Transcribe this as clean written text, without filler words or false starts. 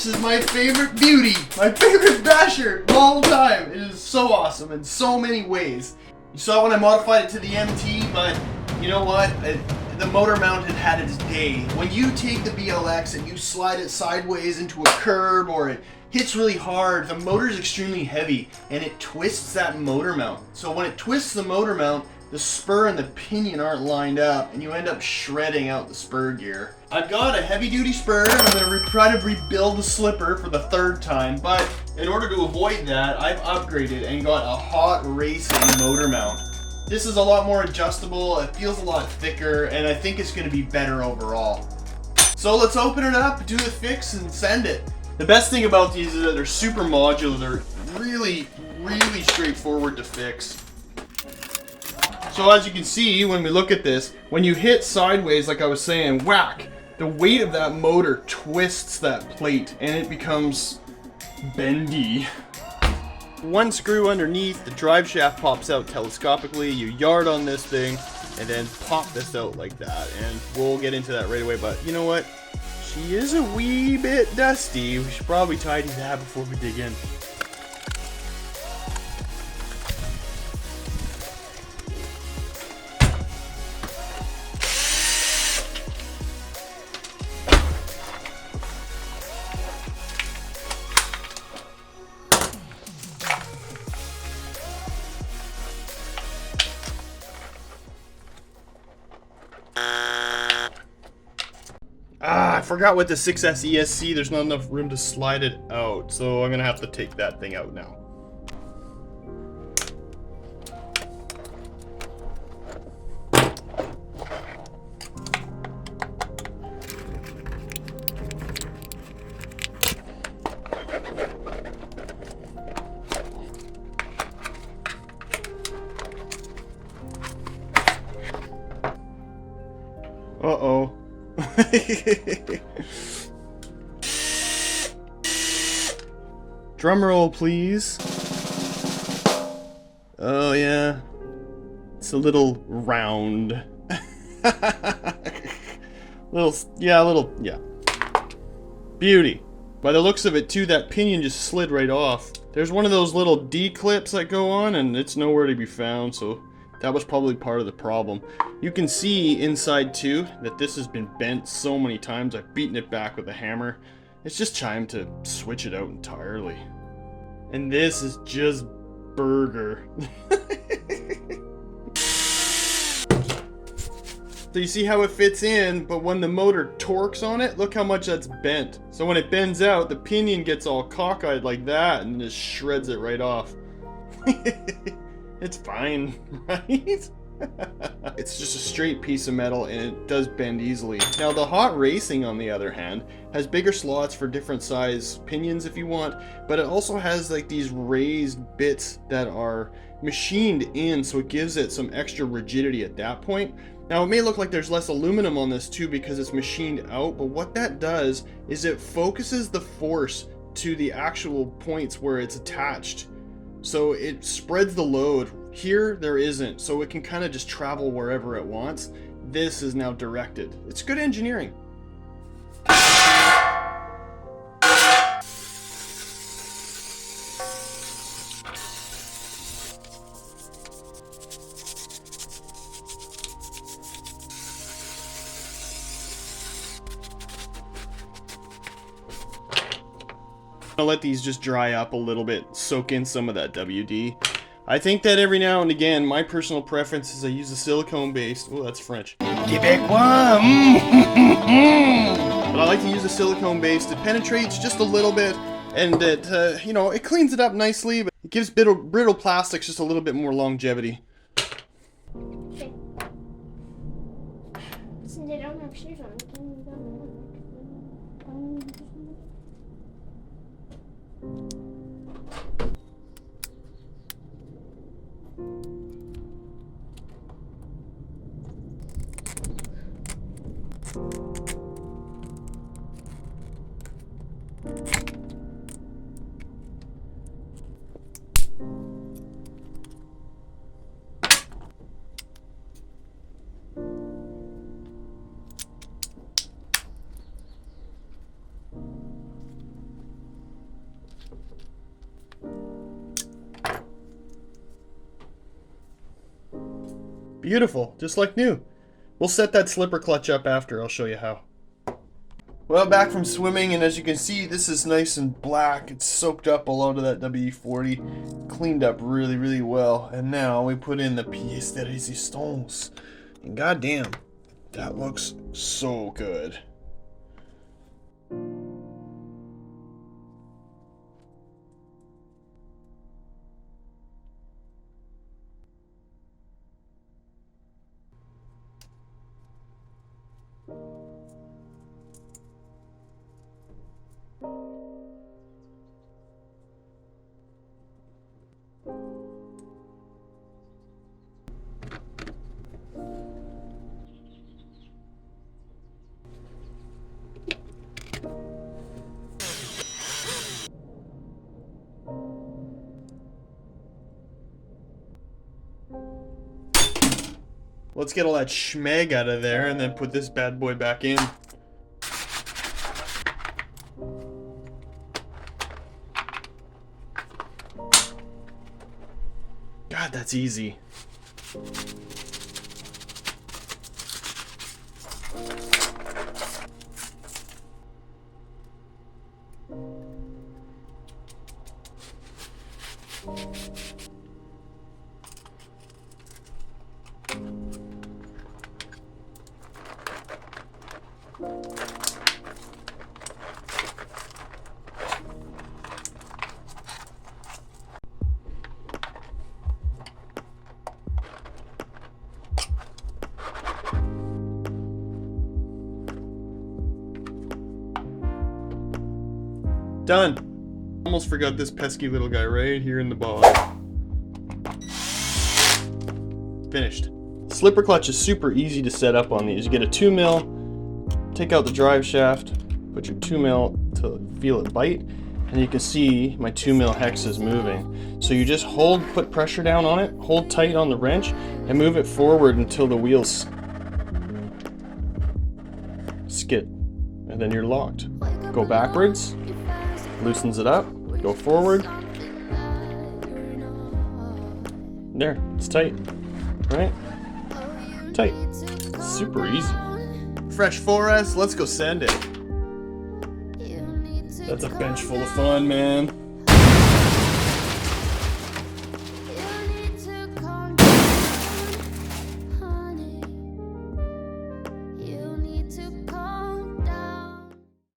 This is my favorite beauty, my favorite basher of all time. It is so awesome in so many ways. You saw when I modified it to the MT, but you know what? The motor mount had its day. When you take the BLX and you slide it sideways into a curb or it hits really hard, the motor is extremely heavy and it twists that motor mount. So when it twists the motor mount, the spur and the pinion aren't lined up and you end up shredding out the spur gear. I've got a heavy duty spur and I'm going to try to rebuild the slipper for the third time, but in order to avoid that, I've upgraded and got a hot racing motor mount. This is a lot more adjustable, it feels a lot thicker, and I think it's going to be better overall. So let's open it up, do the fix, and send it. The best thing about these is that they're super modular, they're really straightforward to fix. So as you can see, when we look at this, when you hit sideways, like I was saying, whack, the weight of that motor twists that plate, and it becomes bendy. One screw underneath, the drive shaft pops out telescopically. You yard on this thing and then pop this out like that, and we'll get into that right away. But you know what? She is a wee bit dusty. We should probably tidy that before we dig in. I forgot with the 6S ESC, there's not enough room to slide it out, so I'm gonna have to take that thing out now. Uh-oh. Drum roll, please. Oh yeah, it's a little round. Yeah. Beauty. By the looks of it too, that pinion just slid right off. There's one of those little D-clips that go on and it's nowhere to be found, so that was probably part of the problem. You can see inside too that this has been bent so many times. I've beaten it back with a hammer. It's just time to switch it out entirely. And this is just burger. So you see how it fits in, but when the motor torques on it, look how much that's bent. So when it bends out, the pinion gets all cockeyed like that and just shreds it right off. It's fine, right? It's just a straight piece of metal and it does bend easily. Now the hot racing, on the other hand, has bigger slots for different size pinions if you want, but it also has like these raised bits that are machined in, so it gives it some extra rigidity at that point. Now it may look like there's less aluminum on this too because it's machined out, but what that does is it focuses the force to the actual points where it's attached. So it spreads the load. Here, there isn't, so it can kind of just travel wherever it wants. This is now directed. It's good engineering. I'll let these just dry up a little bit, soak in some of that WD. I think that every now and again, my personal preference is I use a silicone-based, oh that's French, Québécois, but I like to use a silicone-based. It penetrates just a little bit, and it, you know, it cleans it up nicely, but it gives brittle plastics just a little bit more longevity. Beautiful, just like new. We'll set that slipper clutch up after, I'll show you how. Well, back from swimming, and as you can see, this is nice and black. It's soaked up a lot of that WD-40, cleaned up really, really well. And now we put in the pièce de résistance. And goddamn, that looks so good. Let's get all that schmeg out of there and then put this bad boy back in. God, that's easy. Done. Almost forgot this pesky little guy right here in the bottom. Finished. Slipper clutch is super easy to set up on these. You get a 2mm, take out the drive shaft, put your 2mm to feel it bite, and you can see my 2mm hex is moving. So you just put pressure down on it, hold tight on the wrench, and move it forward until the wheels skid, and then you're locked. Go backwards, loosens it up, go forward. There, it's tight, right? Tight. Super easy. Fresh 4S, let's go send it. That's a bench full of fun, man.